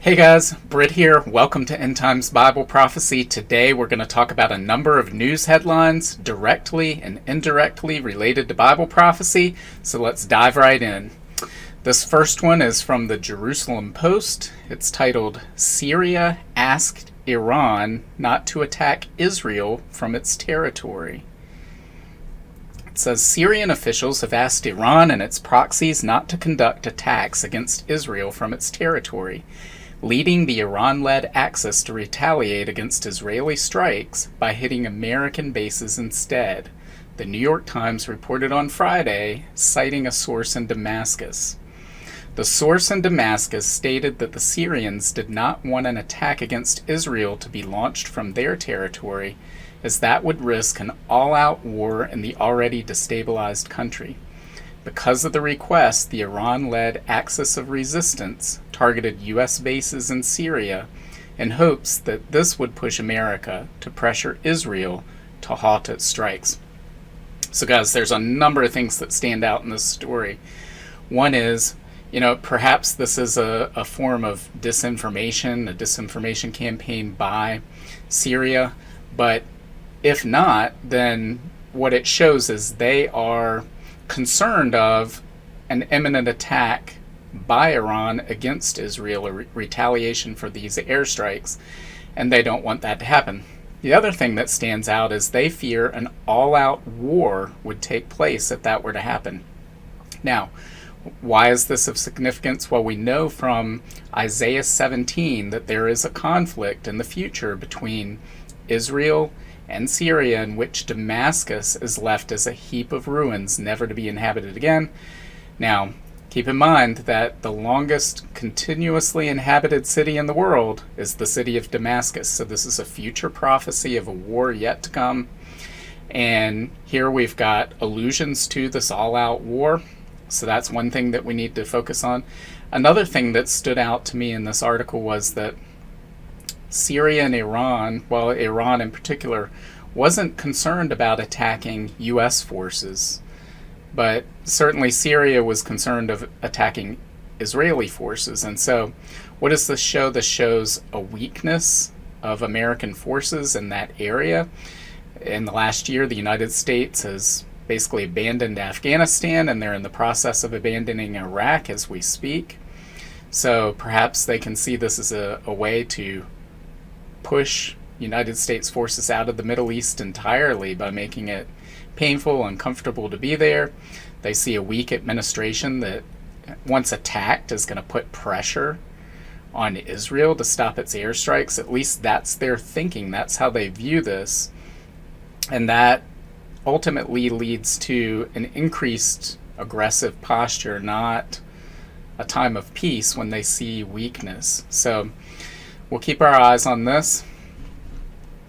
Hey guys, Britt here. Welcome to End Times Bible Prophecy. Today we're going to talk about a number of news headlines directly and indirectly related to Bible prophecy. So let's dive right in. This first one is from the Jerusalem Post. It's titled, Syria Asked Iran Not to Attack Israel from Its Territory. It says Syrian officials have asked Iran and its proxies not to conduct attacks against Israel from its territory, leading the Iran-led Axis to retaliate against Israeli strikes by hitting American bases instead, the New York Times reported on Friday, citing a source in Damascus. The source in Damascus stated that the Syrians did not want an attack against Israel to be launched from their territory, as that would risk an all-out war in the already destabilized country. Because of the request, the Iran-led Axis of Resistance targeted U.S. bases in Syria in hopes that this would push America to pressure Israel to halt its strikes. So guys, there's a number of things that stand out in this story. One is, perhaps this is a form of disinformation, a disinformation campaign by Syria, but if not, then what it shows is they are concerned of an imminent attack by Iran against Israel, a retaliation for these airstrikes, and they don't want that to happen. The other thing that stands out is they fear an all-out war would take place if that were to happen. Now, why is this of significance? Well, we know from Isaiah 17 that there is a conflict in the future between Israel and Syria, in which Damascus is left as a heap of ruins, never to be inhabited again. Now, keep in mind that the longest continuously inhabited city in the world is the city of Damascus. So this is a future prophecy of a war yet to come. And here we've got allusions to this all-out war. So that's one thing that we need to focus on. Another thing that stood out to me in this article was that Syria and Iran, well, Iran in particular, wasn't concerned about attacking U.S. forces, but certainly Syria was concerned of attacking Israeli forces. And so what does this show? This shows a weakness of American forces in that area. In the last year, the United States has basically abandoned Afghanistan, and they're in the process of abandoning Iraq as we speak. So perhaps they can see this as a way to push United States forces out of the Middle East entirely by making it painful, uncomfortable to be there. They see a weak administration that, once attacked, is going to put pressure on Israel to stop its airstrikes. At least that's their thinking. That's how they view this. And that ultimately leads to an increased aggressive posture, not a time of peace when they see weakness. So we'll keep our eyes on this.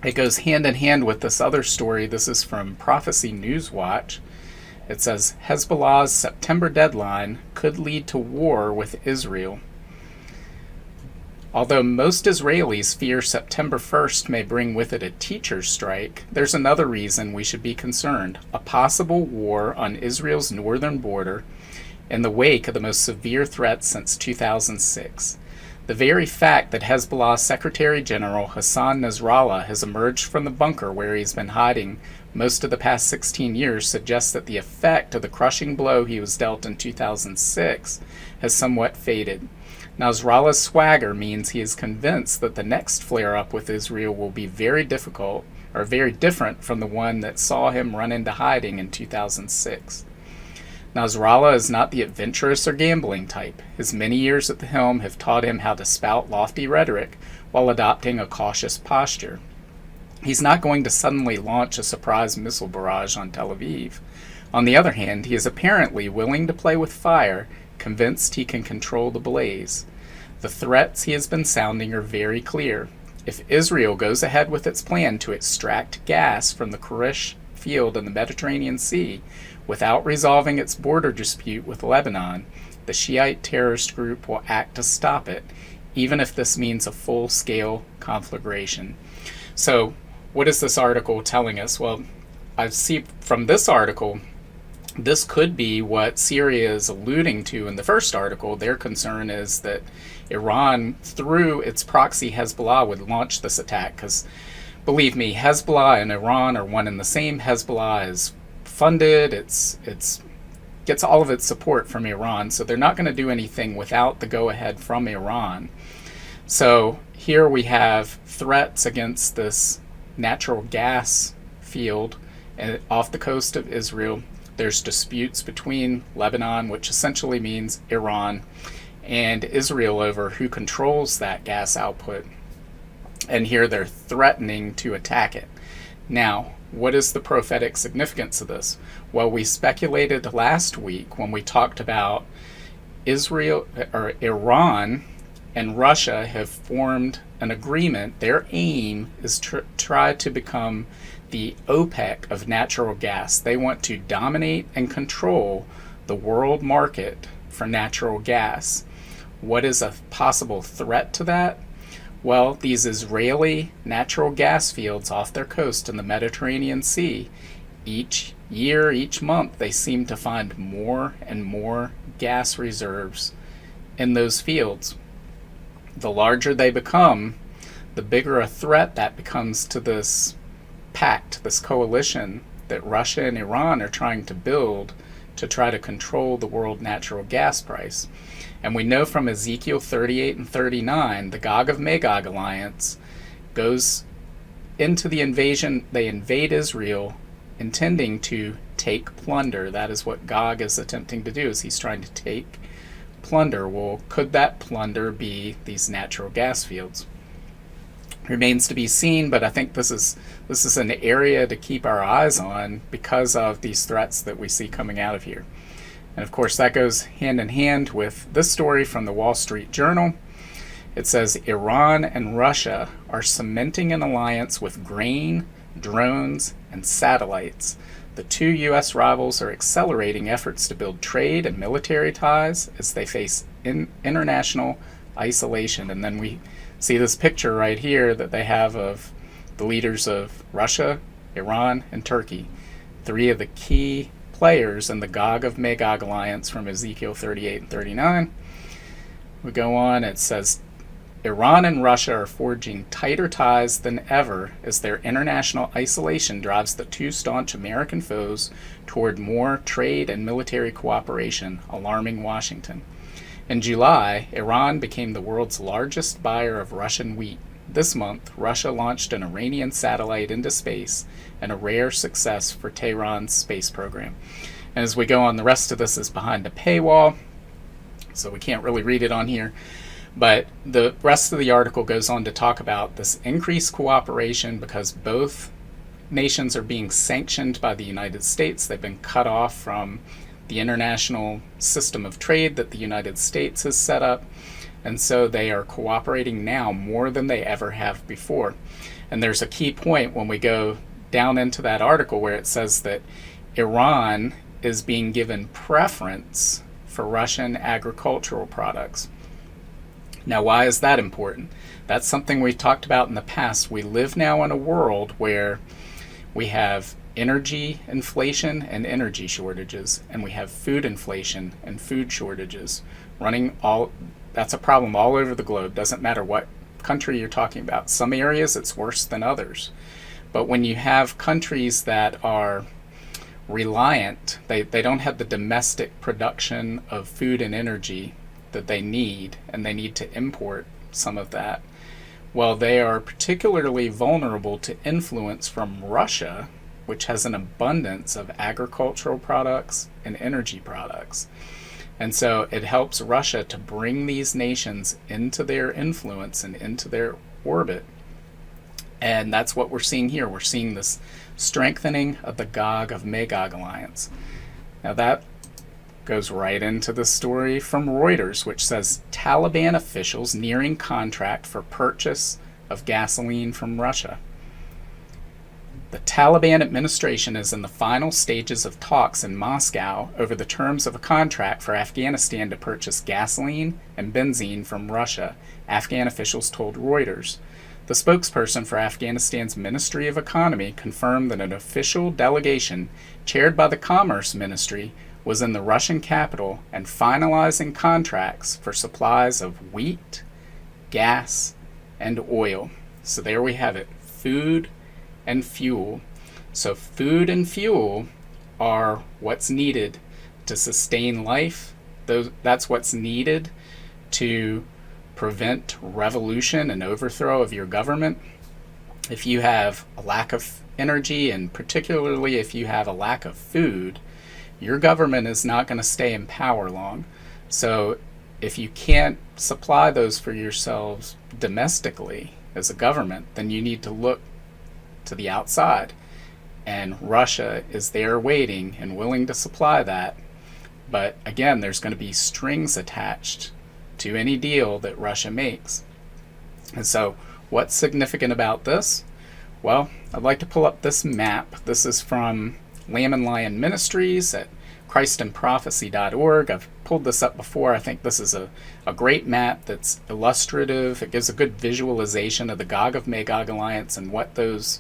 It goes hand in hand with this other story. This is from Prophecy News Watch. It says, Hezbollah's September deadline could lead to war with Israel. Although most Israelis fear September 1st may bring with it a teacher's strike, there's another reason we should be concerned: a possible war on Israel's northern border in the wake of the most severe threat since 2006. The very fact that Hezbollah's Secretary General Hassan Nasrallah has emerged from the bunker where he's been hiding most of the past 16 years suggests that the effect of the crushing blow he was dealt in 2006 has somewhat faded. Nasrallah's swagger means he is convinced that the next flare-up with Israel will be very difficult, or very different from the one that saw him run into hiding in 2006. Nasrallah is not the adventurous or gambling type. His many years at the helm have taught him how to spout lofty rhetoric while adopting a cautious posture. He's not going to suddenly launch a surprise missile barrage on Tel Aviv. On the other hand, he is apparently willing to play with fire, convinced he can control the blaze. The threats he has been sounding are very clear. If Israel goes ahead with its plan to extract gas from the Kurish field in the Mediterranean Sea without resolving its border dispute with Lebanon, the Shiite terrorist group will act to stop it, even if this means a full-scale conflagration. So, what is this article telling us? Well, I see from this article, this could be what Syria is alluding to in the first article. Their concern is that Iran, through its proxy Hezbollah, would launch this attack, because believe me, Hezbollah and Iran are one and the same. Hezbollah is funded, it's gets all of its support from Iran, so they're not going to do anything without the go-ahead from Iran. So here we have threats against this natural gas field off the coast of Israel. There's disputes between Lebanon, which essentially means Iran, and Israel over who controls that gas output. And here they're threatening to attack it. Now, what is the prophetic significance of this? Well, we speculated last week when we talked about Iran and Russia have formed an agreement. Their aim is to try to become the OPEC of natural gas. They want to dominate and control the world market for natural gas. What is a possible threat to that? Well, these Israeli natural gas fields off their coast in the Mediterranean Sea, each year, each month, they seem to find more and more gas reserves in those fields. The larger they become, the bigger a threat that becomes to this pact, this coalition that Russia and Iran are trying to build to try to control the world natural gas price. And we know from Ezekiel 38 and 39, the Gog of Magog alliance goes into the invasion. They invade Israel intending to take plunder. That is what Gog is attempting to do, is he's trying to take plunder. Well, could that plunder be these natural gas fields? Remains to be seen, but I think this is an area to keep our eyes on because of these threats that we see coming out of here. And of course, that goes hand in hand with this story from the Wall Street Journal. It says Iran and Russia are cementing an alliance with grain, drones, and satellites. The two U.S. rivals are accelerating efforts to build trade and military ties as they face international isolation. And then we see this picture right here that they have of the leaders of Russia, Iran, and Turkey, three of the key players in the Gog of Magog alliance from Ezekiel 38 and 39. We go on, it says, Iran and Russia are forging tighter ties than ever as their international isolation drives the two staunch American foes toward more trade and military cooperation, alarming Washington. In July, Iran became the world's largest buyer of Russian wheat. This month, Russia launched an Iranian satellite into space, and a rare success for Tehran's space program. And as we go on, the rest of this is behind a paywall, so we can't really read it on here. But the rest of the article goes on to talk about this increased cooperation because both nations are being sanctioned by the United States. They've been cut off from the international system of trade that the United States has set up. And so they are cooperating now more than they ever have before. And there's a key point when we go down into that article where it says that Iran is being given preference for Russian agricultural products. Now, why is that important? That's something we've talked about in the past. We live now in a world where we have energy inflation and energy shortages, and we have food inflation and food shortages that's a problem all over the globe. Doesn't matter what country you're talking about. Some areas it's worse than others. But when you have countries that are reliant, they don't have the domestic production of food and energy that they need, and they need to import some of that. Well, they are particularly vulnerable to influence from Russia, which has an abundance of agricultural products and energy products. And so it helps Russia to bring these nations into their influence and into their orbit. And that's what we're seeing here. We're seeing this strengthening of the Gog of Magog alliance. Now that goes right into the story from Reuters, which says Taliban officials nearing contract for purchase of gasoline from Russia. The Taliban administration is in the final stages of talks in Moscow over the terms of a contract for Afghanistan to purchase gasoline and benzene from Russia, Afghan officials told Reuters. The spokesperson for Afghanistan's Ministry of Economy confirmed that an official delegation chaired by the Commerce Ministry was in the Russian capital and finalizing contracts for supplies of wheat, gas, and oil. So there we have it, food and fuel. So food and fuel are what's needed to sustain life. That's what's needed to prevent revolution and overthrow of your government. If you have a lack of energy, and particularly if you have a lack of food, your government is not going to stay in power long. So if you can't supply those for yourselves domestically as a government, then you need to look to the outside. And Russia is there waiting and willing to supply that. But again, there's going to be strings attached to any deal that Russia makes. And so what's significant about this? Well, I'd like to pull up this map. This is from Lamb and Lion Ministries at christandprophecy.org. I've pulled this up before. I think this is a great map that's illustrative. It gives a good visualization of the Gog of Magog alliance and what those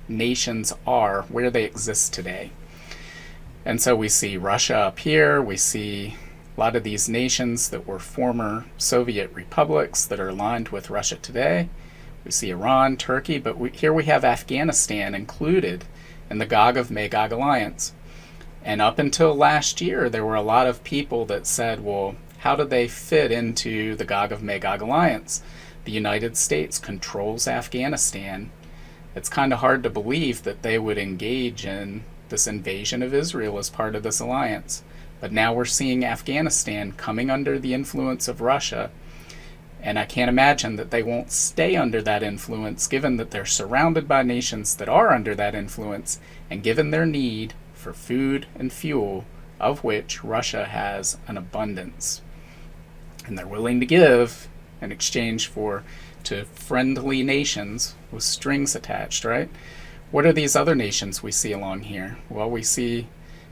nations are, where they exist today. And so we see Russia up here. We see a lot of these nations that were former Soviet republics that are aligned with Russia today. We see Iran, Turkey, but here we have Afghanistan included in the Gog of Magog alliance. And up until last year, there were a lot of people that said, well, how do they fit into the Gog of Magog alliance? The United States controls Afghanistan. It's kind of hard to believe that they would engage in this invasion of Israel as part of this alliance. But now we're seeing Afghanistan coming under the influence of Russia. And I can't imagine that they won't stay under that influence, given that they're surrounded by nations that are under that influence, and given their need for food and fuel, of which Russia has an abundance. And they're willing to give in exchange to friendly nations with strings attached, right? What are these other nations we see along here? Well, we see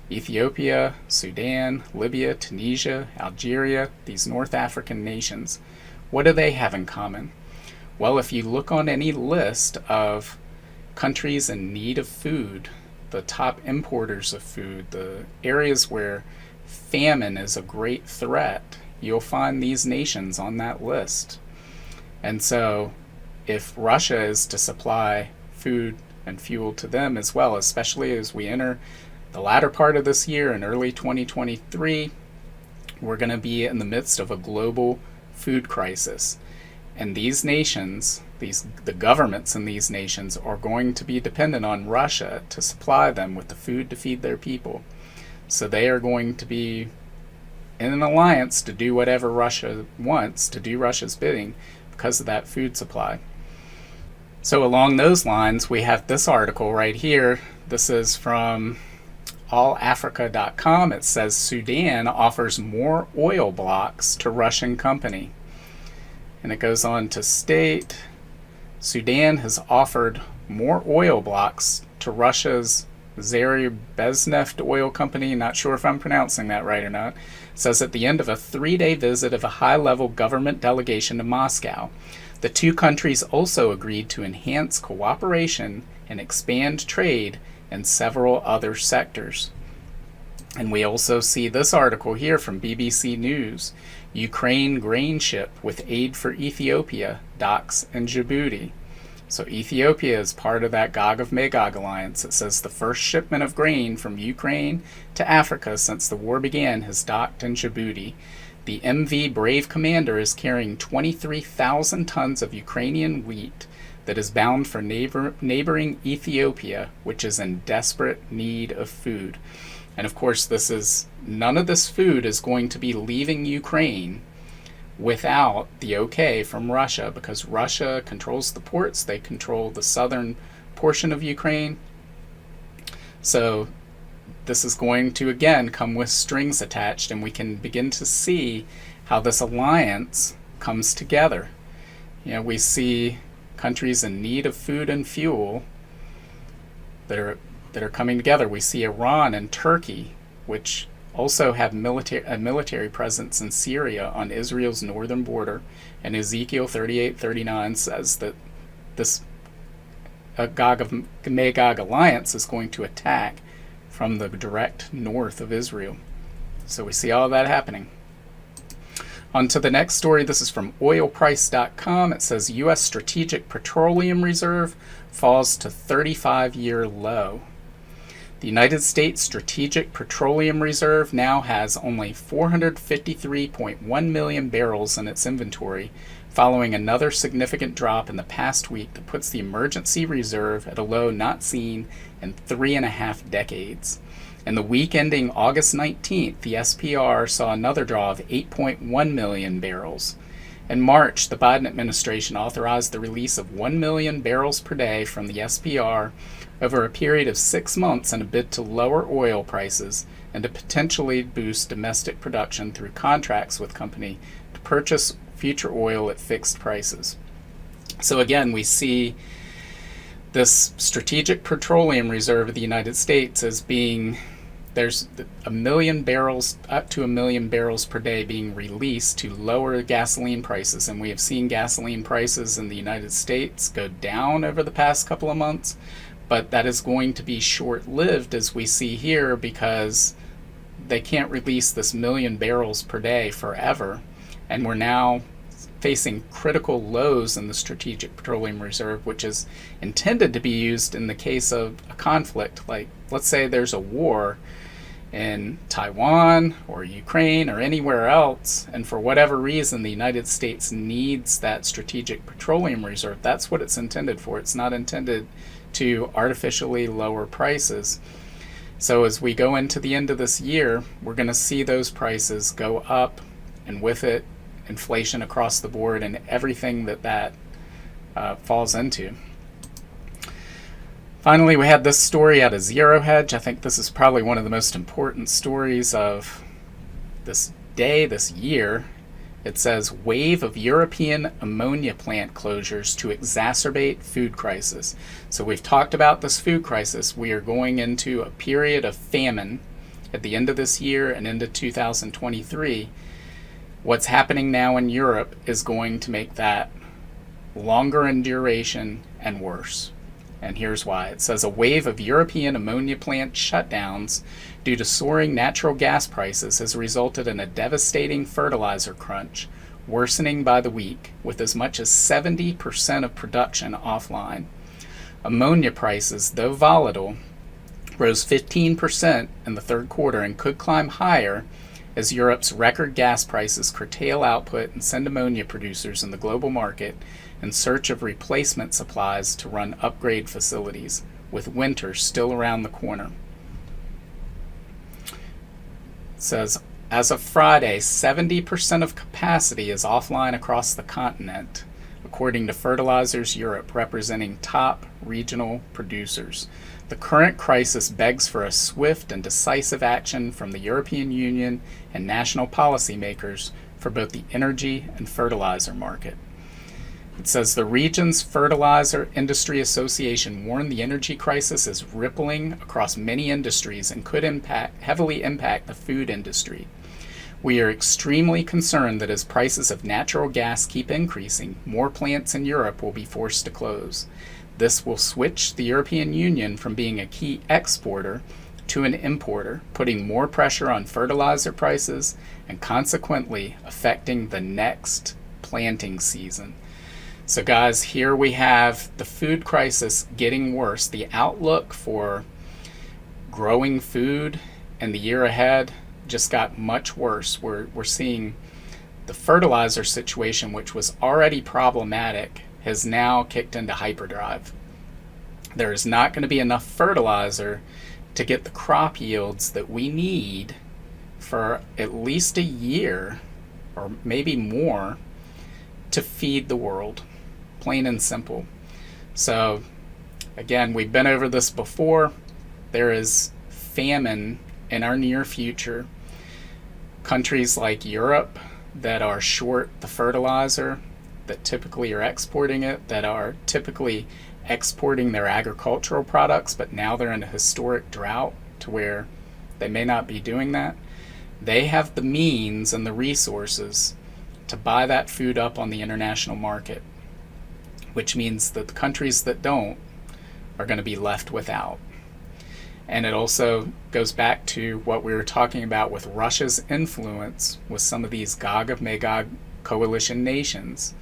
Ethiopia, Sudan, Libya, Tunisia, Algeria, these North African nations. What do they have in common? Well, if you look on any list of countries in need of food, the top importers of food, the areas where famine is a great threat, you'll find these nations on that list. And so if Russia is to supply food and fuel to them as well, especially as we enter the latter part of this year and early 2023, we're going to be in the midst of a global food crisis. And these nations, the governments in these nations are going to be dependent on Russia to supply them with the food to feed their people. So they are going to be in an alliance to do whatever Russia wants, to do Russia's bidding because of that food supply. So along those lines, we have this article right here. This is from allafrica.com. It says Sudan offers more oil blocks to Russian company. And it goes on to state Sudan has offered more oil blocks to Russia's Zarubezhneft oil company. Not sure if I'm pronouncing that right or not. It says at the end of a 3-day visit of a high-level government delegation to Moscow, the two countries also agreed to enhance cooperation and expand trade in several other sectors. And we also see this article here from BBC News. Ukraine grain ship with aid for Ethiopia docks in Djibouti. So Ethiopia is part of that Gog of Magog alliance. It says the first shipment of grain from Ukraine to Africa since the war began has docked in Djibouti. The MV Brave Commander is carrying 23,000 tons of Ukrainian wheat that is bound for neighboring Ethiopia, which is in desperate need of food. And of course, none of this food is going to be leaving Ukraine without the okay from Russia, because Russia controls the ports, they control the southern portion of Ukraine. So this is going to again come with strings attached, and we can begin to see how this alliance comes together. We see countries in need of food and fuel that are coming together. We see Iran and Turkey, which also have a military presence in Syria on Israel's northern border. And Ezekiel 38:39 says that this Gog of Magog alliance is going to attack from the direct north of Israel. So we see all that happening. On to the next story. This is from oilprice.com. It says U.S. Strategic Petroleum Reserve falls to 35-year low. The United States Strategic Petroleum Reserve now has only 453.1 million barrels in its inventory, following another significant drop in the past week that puts the emergency reserve at a low not seen in 3.5 decades. In the week ending August 19th, the SPR saw another draw of 8.1 million barrels. In March, the Biden administration authorized the release of 1 million barrels per day from the SPR over a period of 6 months in a bid to lower oil prices and to potentially boost domestic production through contracts with company to purchase future oil at fixed prices. So again, we see this Strategic Petroleum Reserve of the United States as being, there's a million barrels, up to 1 million barrels per day being released to lower gasoline prices. And we have seen gasoline prices in the United States go down over the past couple of months, but that is going to be short-lived, as we see here, because they can't release this 1 million barrels per day forever. And we're now facing critical lows in the Strategic Petroleum Reserve, which is intended to be used in the case of a conflict. Like, let's say there's a war in Taiwan or Ukraine or anywhere else, and for whatever reason the United States needs that Strategic Petroleum Reserve. That's what it's intended for. It's not intended to artificially lower prices. So as we go into the end of this year, we're going to see those prices go up, and with it, inflation across the board and everything that falls into. Finally, we had this story out of Zero Hedge. I think this is probably one of the most important stories of this day, this year. It says, wave of European ammonia plant closures to exacerbate food crisis. So we've talked about this food crisis. We are going into a period of famine at the end of this year and into 2023. What's happening now in Europe is going to make that longer in duration and worse. And here's why. It says a wave of European ammonia plant shutdowns due to soaring natural gas prices has resulted in a devastating fertilizer crunch, worsening by the week, with as much as 70% of production offline. Ammonia prices, though volatile, rose 15% in the third quarter and could climb higher as Europe's record gas prices curtail output and send ammonia producers in the global market in search of replacement supplies to run upgrade facilities, with winter still around the corner. It says, as of Friday, 70% of capacity is offline across the continent, according to Fertilizers Europe, representing top regional producers. The current crisis begs for a swift and decisive action from the European Union and national policymakers for both the energy and fertilizer market. It says the region's Fertilizer Industry Association warned the energy crisis is rippling across many industries and could heavily impact the food industry. We are extremely concerned that as prices of natural gas keep increasing, more plants in Europe will be forced to close. This will switch the European Union from being a key exporter to an importer, putting more pressure on fertilizer prices and consequently affecting the next planting season. So guys, here we have the food crisis getting worse. The outlook for growing food in the year ahead just got much worse. We're seeing the fertilizer situation, which was already problematic, has now kicked into hyperdrive. There is not going to be enough fertilizer to get the crop yields that we need for at least a year, or maybe more, to feed the world. Plain and simple. So, again, we've been over this before. There is famine in our near future. Countries like Europe that are short the fertilizer, that typically are exporting it, that are typically exporting their agricultural products, but now they're in a historic drought to where they may not be doing that. They have the means and the resources to buy that food up on the international market, which means that the countries that don't are going to be left without. And it also goes back to what we were talking about with Russia's influence with some of these Gog of Magog coalition nations.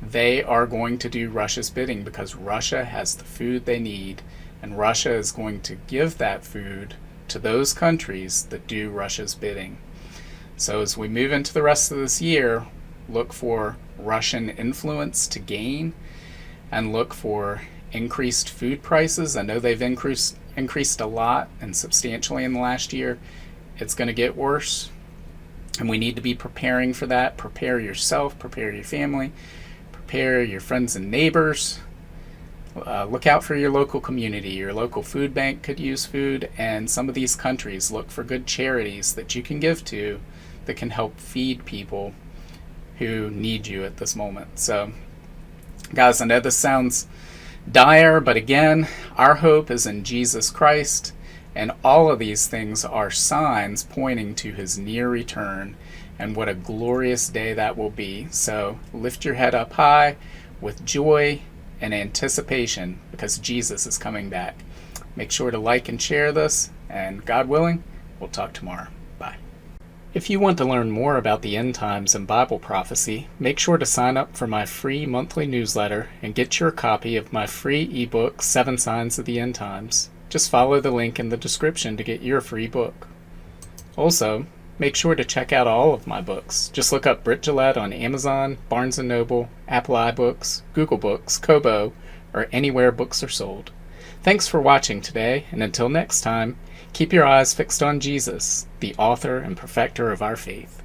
They are going to do Russia's bidding because Russia has the food they need, and Russia is going to give that food to those countries that do Russia's bidding. So as we move into the rest of this year, look for Russian influence to gain and look for increased food prices. I know they've increased a lot and substantially in the last year. It's going to get worse, and we need to be preparing for that. Prepare yourself, prepare your family, prepare your friends and neighbors. Look out for your local community. Your local food bank could use food, and some of these countries, look for good charities that you can give to that can help feed people who need you at this moment. So, guys, I know this sounds dire, but again, our hope is in Jesus Christ, and all of these things are signs pointing to his near return, and what a glorious day that will be. So lift your head up high with joy and anticipation, because Jesus is coming back. Make sure to like and share this, and God willing, we'll talk tomorrow. Bye. If you want to learn more about the end times and Bible prophecy, make sure to sign up for my free monthly newsletter and get your copy of my free ebook, 7 Signs of the End Times. Just follow the link in the description to get your free book. Also, make sure to check out all of my books. Just look up Britt on Amazon, Barnes & Noble, Apple iBooks, Google Books, Kobo, or anywhere books are sold. Thanks for watching today, and until next time, keep your eyes fixed on Jesus, the author and perfecter of our faith.